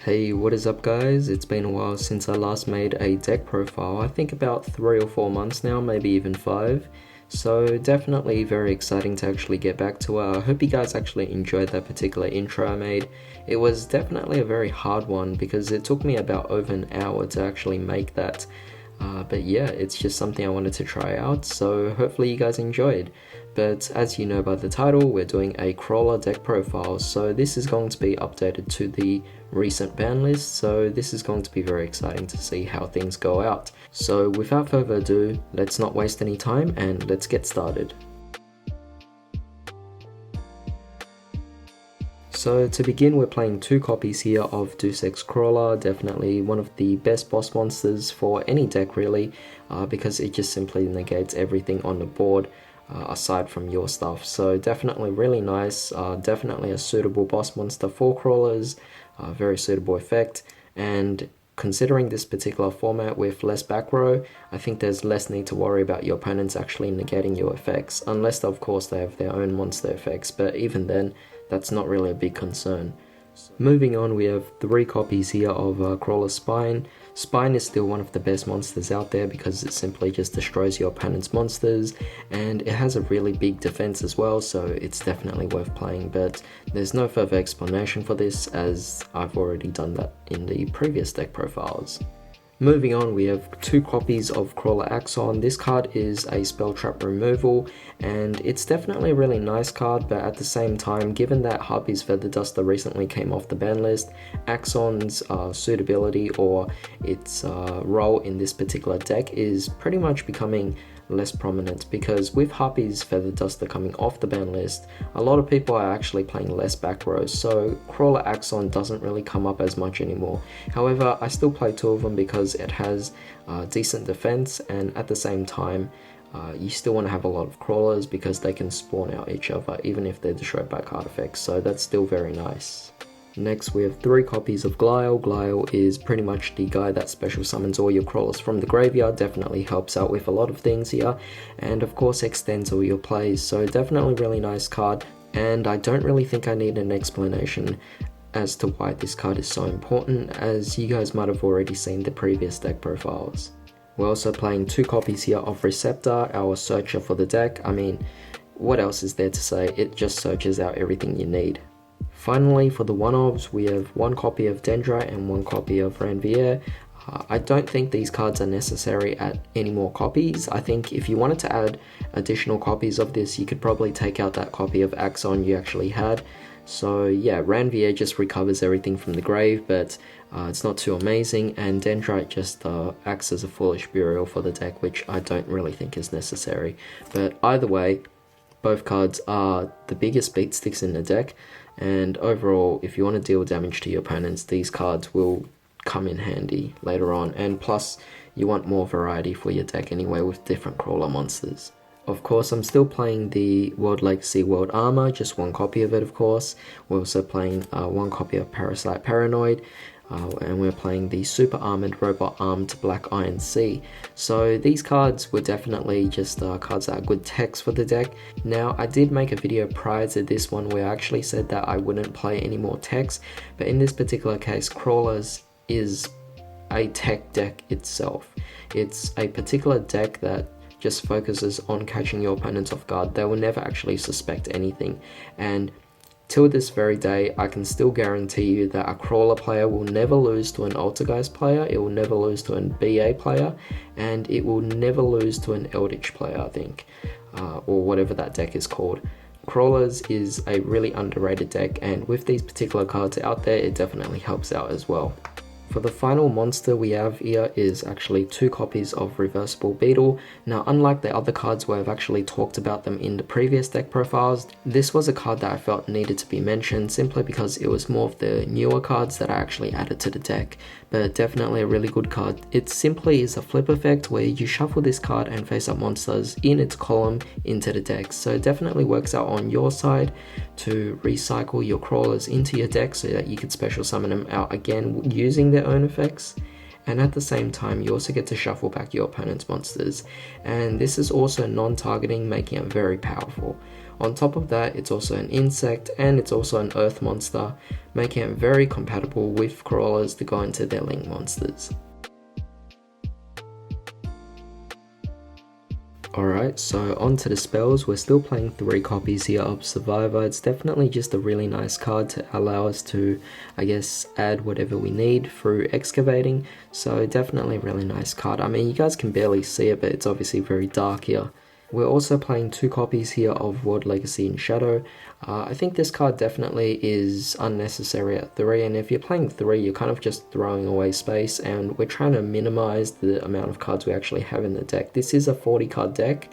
Hey, what is up guys? It's been a while since I last made a deck profile. I think about 3 or 4 months now, maybe even 5. So definitely very exciting to actually get back to it. I hope you guys actually enjoyed that particular intro I made. It was definitely a very hard one because it took me about over an hour to actually make that. But yeah, it's just something I wanted to try out, so hopefully you guys enjoyed. But as you know by the title, we're doing a Krawler deck profile, so this is going to be updated to the recent ban list, so this is going to be very exciting to see how things go out. So without further ado, let's not waste any time and let's get started. So to begin, we're playing 2 copies here of Deus Ex Krawler, definitely one of the best boss monsters for any deck really, because it just simply negates everything on the board aside from your stuff. So definitely really nice, definitely a suitable boss monster for Crawlers, very suitable effect, and considering this particular format with less back row, I think there's less need to worry about your opponents actually negating your effects, unless of course they have their own monster effects, but even then, that's not really a big concern. Moving on, we have 3 copies here of Krawler Spine. Spine is still one of the best monsters out there because it simply just destroys your opponent's monsters, and it has a really big defense as well, so it's definitely worth playing, but there's no further explanation for this as I've already done that in the previous deck profiles. Moving on, we have 2 copies of Krawler Axon. This card is a spell trap removal, and it's definitely a really nice card, but at the same time, given that Harpy's Feather Duster recently came off the ban list, Axon's suitability or its role in this particular deck is pretty much becoming less prominent, because with Harpy's Feather Duster coming off the ban list, a lot of people are actually playing less back rows, so Krawler Axon doesn't really come up as much anymore. However, I still play 2 of them because it has decent defense, and at the same time, you still want to have a lot of crawlers because they can spawn out each other even if they're destroyed by card effects, so that's still very nice. Next, we have 3 copies of Glial. Glial is pretty much the guy that special summons all your crawlers from the graveyard, definitely helps out with a lot of things here, and of course extends all your plays, so definitely really nice card, and I don't really think I need an explanation as to why this card is so important, as you guys might have already seen the previous deck profiles. We're also playing 2 copies here of Receptor, our searcher for the deck. I mean, what else is there to say? It just searches out everything you need. Finally, for the one-ofs, we have 1 copy of Dendrite and 1 copy of Ranvier. I don't think these cards are necessary at any more copies. I think if you wanted to add additional copies of this, you could probably take out that copy of Axon you actually had. So yeah, Ranvier just recovers everything from the grave, but it's not too amazing, and Dendrite just acts as a foolish burial for the deck, which I don't really think is necessary. But either way, both cards are the biggest beat sticks in the deck, and overall, if you want to deal damage to your opponents, these cards will come in handy later on, and plus you want more variety for your deck anyway with different crawler monsters. Of course, I'm still playing the World Legacy World Armor, just 1 copy of it of course. We're also playing 1 copy of Parasite Paranoid, and we're playing the Super Armored Robot Armed Black Iron Sea. So these cards were definitely just cards that are good text for the deck. Now, I did make a video prior to this one where I actually said that I wouldn't play any more text, but in this particular case, Crawlers is a tech deck itself. It's a particular deck that just focuses on catching your opponents off guard. They will never actually suspect anything, and till this very day, I can still guarantee you that a Krawler player will never lose to an Altergeist player, it will never lose to an BA player, and it will never lose to an Eldritch player, I think, or whatever that deck is called. Crawlers is a really underrated deck, and with these particular cards out there, it definitely helps out as well. For the final monster we have here is actually 2 copies of Reversible Beetle. Now, unlike the other cards where I've actually talked about them in the previous deck profiles, this was a card that I felt needed to be mentioned simply because it was more of the newer cards that I actually added to the deck, but definitely a really good card. It simply is a flip effect where you shuffle this card and face up monsters in its column into the deck, so it definitely works out on your side to recycle your crawlers into your deck so that you can special summon them out again using their own effects, and at the same time you also get to shuffle back your opponent's monsters, and this is also non-targeting, making it very powerful. On top of that, it's also an insect and it's also an earth monster, making it very compatible with crawlers to go into their link monsters. Alright, so on to the spells. We're still playing 3 copies here of Survivor. It's definitely just a really nice card to allow us to, I guess, add whatever we need through excavating. So definitely a really nice card. I mean, you guys can barely see it, but it's obviously very dark here. We're also playing 2 copies here of World Legacy in Shadow. I think this card definitely is unnecessary at 3, and if you're playing 3, you're kind of just throwing away space, and we're trying to minimize the amount of cards we actually have in the deck. This is a 40 card deck,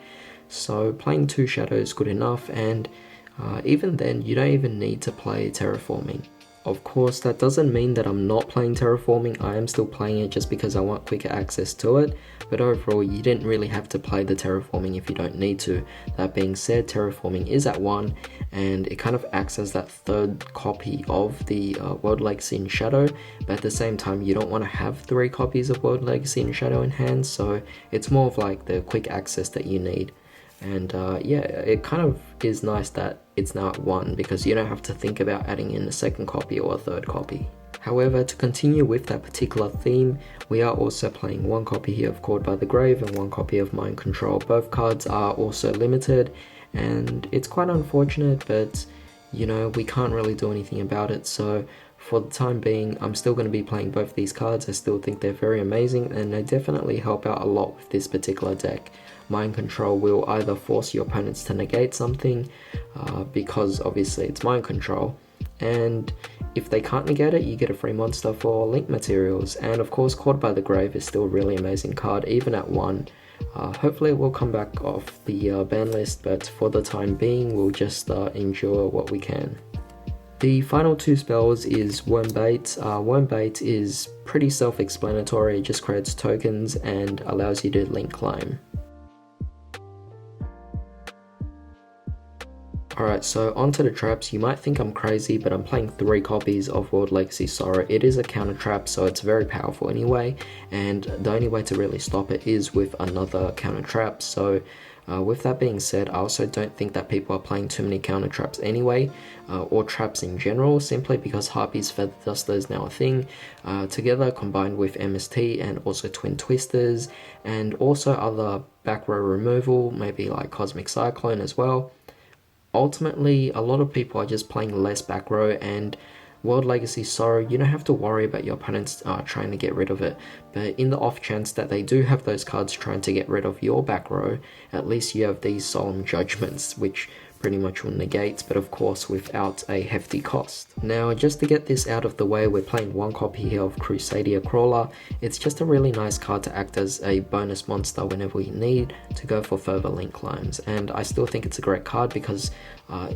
so playing 2 Shadow is good enough, and even then, you don't even need to play Terraforming. Of course, that doesn't mean that I'm not playing Terraforming. I am still playing it just because I want quicker access to it, but overall you didn't really have to play the Terraforming if you don't need to. That being said, Terraforming is at 1 and it kind of acts as that 3rd copy of the World Legacy in Shadow, but at the same time you don't want to have 3 copies of World Legacy in Shadow in hand, so it's more of like the quick access that you need. And yeah, it kind of is nice that it's now at 1 because you don't have to think about adding in a 2nd copy or a 3rd copy. However, to continue with that particular theme, we are also playing 1 copy here of Caught by the Grave and 1 copy of Mind Control. Both cards are also limited, and it's quite unfortunate, but you know, we can't really do anything about it. So for the time being, I'm still going to be playing both these cards. I still think they're very amazing, and they definitely help out a lot with this particular deck. Mind Control will either force your opponents to negate something, because obviously it's Mind Control, and if they can't negate it, you get a free monster for link materials. And of course, Caught by the Grave is still a really amazing card, even at 1. Hopefully it will come back off the ban list, but for the time being, we'll just endure what we can. The final 2 spells is Wormbait. Wormbait is pretty self-explanatory, it just creates tokens and allows you to link climb. Alright, so onto the traps. You might think I'm crazy, but I'm playing 3 copies of World Legacy Sorrow. It is a counter trap, so it's very powerful anyway, and the only way to really stop it is with another counter trap. So with that being said, I also don't think that people are playing too many counter traps anyway, or traps in general, simply because Harpy's Feather Duster is now a thing, together combined with MST and also Twin Twisters, and also other back row removal, maybe like Cosmic Cyclone as well. Ultimately, a lot of people are just playing less back row, and World Legacy Sorrow, you don't have to worry about your opponents trying to get rid of it, but in the off chance that they do have those cards trying to get rid of your back row, at least you have these Solemn Judgments, which pretty much will negate, but of course without a hefty cost. Now, just to get this out of the way, we're playing 1 copy here of Crusadia Krawler. It's just a really nice card to act as a bonus monster whenever we need to go for further link climbs, and I still think it's a great card because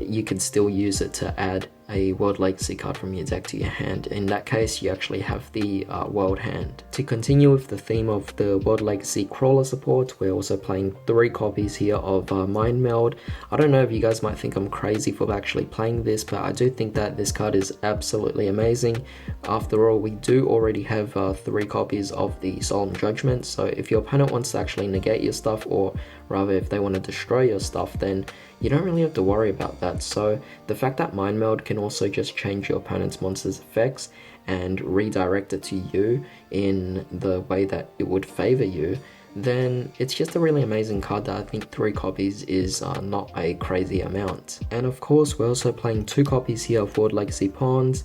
you can still use it to add a World Legacy card from your deck to your hand. In that case, you actually have the World Hand. To continue with the theme of the World Legacy Krawler support, we're also playing 3 copies here of Mind Meld. I don't know if you guys might think I'm crazy for actually playing this, but I do think that this card is absolutely amazing. After all, we do already have 3 copies of the Solemn Judgment, so if your opponent wants to actually negate your stuff, or rather if they want to destroy your stuff, then you don't really have to worry about that. So the fact that Mind Meld can also just change your opponent's monster's effects and redirect it to you in the way that it would favor you, then it's just a really amazing card that I think 3 copies is not a crazy amount. And of course, we're also playing 2 copies here of World Legacy Pawns.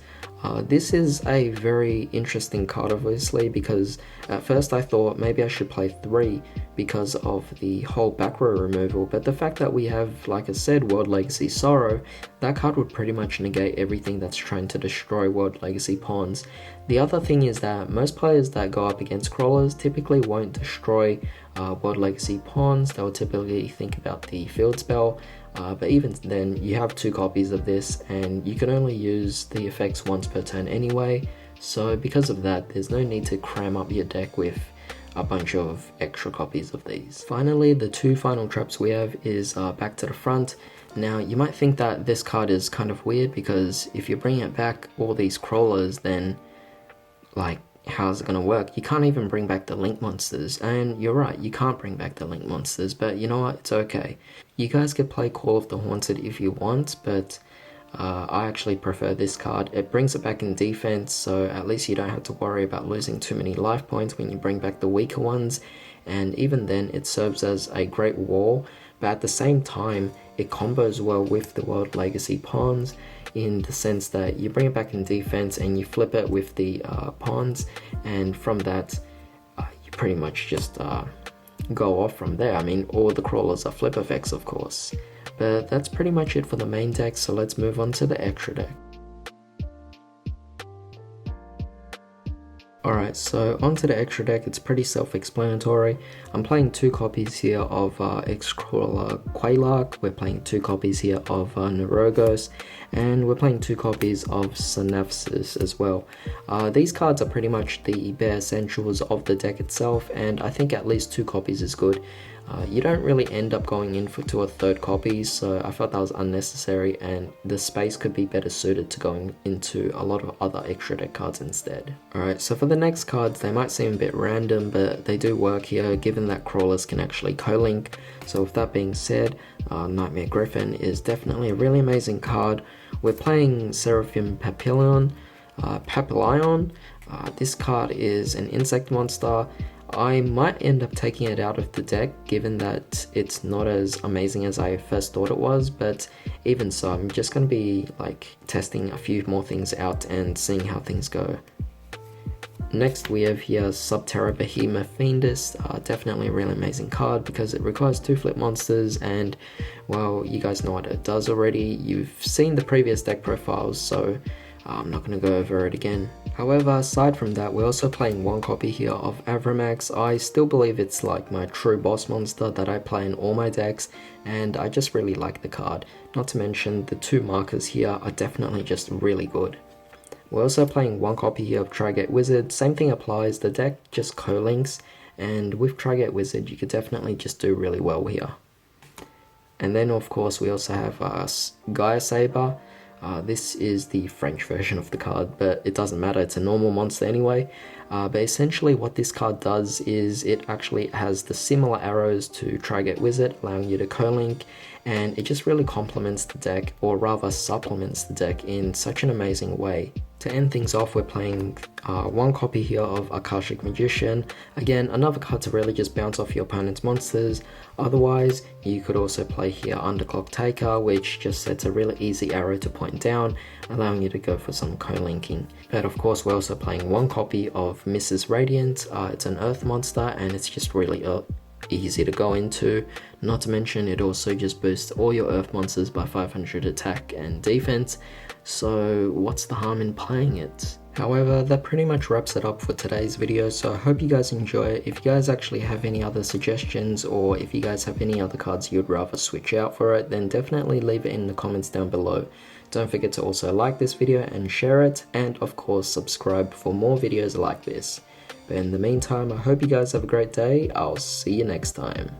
This is a very interesting card, obviously, because at first I thought maybe I should play 3 because of the whole back row removal, but the fact that we have, like I said, World Legacy Sorrow, that card would pretty much negate everything that's trying to destroy World Legacy Pawns. The other thing is that most players that go up against Crawlers typically won't destroy World Legacy Pawns. They'll typically think about the field spell, but even then, you have 2 copies of this, and you can only use the effects once per turn anyway, so because of that, there's no need to cram up your deck with a bunch of extra copies of these. Finally, the 2 final traps we have is Back to the Front. Now, you might think that this card is kind of weird, because if you bring it back all these Crawlers, then like how's it gonna work? You can't even bring back the link monsters, and you're right, you can't bring back the link monsters, but you know what, it's okay. You guys could play Call of the Haunted if you want, but I actually prefer this card. It brings it back in defense, so at least you don't have to worry about losing too many life points when you bring back the weaker ones, and even then it serves as a great wall, but at the same time it combos well with the World Legacy pawns, in the sense that you bring it back in defense and you flip it with the pawns, and from that you pretty much just go off from there. I mean, all the crawlers are flip effects, of course. But that's pretty much it for the main deck, so let's move on to the extra deck. Alright, so onto the extra deck. It's pretty self-explanatory. I'm playing 2 copies here of Krawler Krawler, we're playing 2 copies here of Neurogos, and we're playing 2 copies of Synapsis as well. These cards are pretty much the bare essentials of the deck itself, and I think at least 2 copies is good. You don't really end up going in to a 3rd copy, so I felt that was unnecessary, and the space could be better suited to going into a lot of other extra deck cards instead. Alright, so for the next cards, they might seem a bit random, but they do work here given that crawlers can actually co-link. So with that being said, Nightmare Griffin is definitely a really amazing card. We're playing Seraphim Papillon. This card is an insect monster. I might end up taking it out of the deck given that it's not as amazing as I first thought it was, but even so, I'm just going to be like testing a few more things out and seeing how things go. Next we have here Subterra Behemoth Fiendus, definitely a really amazing card because it requires 2 flip monsters, and well, you guys know what it does already. You've seen the previous deck profiles, so I'm not going to go over it again. However, aside from that, we're also playing 1 copy here of Avramax. I still believe it's like my true boss monster that I play in all my decks, and I just really like the card. Not to mention, the 2 markers here are definitely just really good. We're also playing 1 copy here of Trigate Wizard. Same thing applies, the deck just co-links, and with Trigate Wizard you could definitely just do really well here. And then of course we also have Gaia Saber. This is the French version of the card, but it doesn't matter, it's a normal monster anyway. But essentially what this card does is it actually has the similar arrows to Trigate Wizard, allowing you to co-link, and it just really complements the deck, or rather supplements the deck in such an amazing way. To end things off, we're playing 1 copy here of Akashic Magician. Again, another card to really just bounce off your opponent's monsters. Otherwise, you could also play here Underclock Taker, which just sets a really easy arrow to point down, allowing you to go for some co-linking. But of course, we're also playing 1 copy of Mrs. Radiant. It's an earth monster, and it's just really easy to go into. Not to mention, it also just boosts all your earth monsters by 500 attack and defense, so what's the harm in playing it? However, that pretty much wraps it up for today's video, so I hope you guys enjoy it. If you guys actually have any other suggestions, or if you guys have any other cards you'd rather switch out for it, then definitely leave it in the comments down below. Don't forget to also like this video and share it, and of course subscribe for more videos like this. But in the meantime, I hope you guys have a great day. I'll see you next time.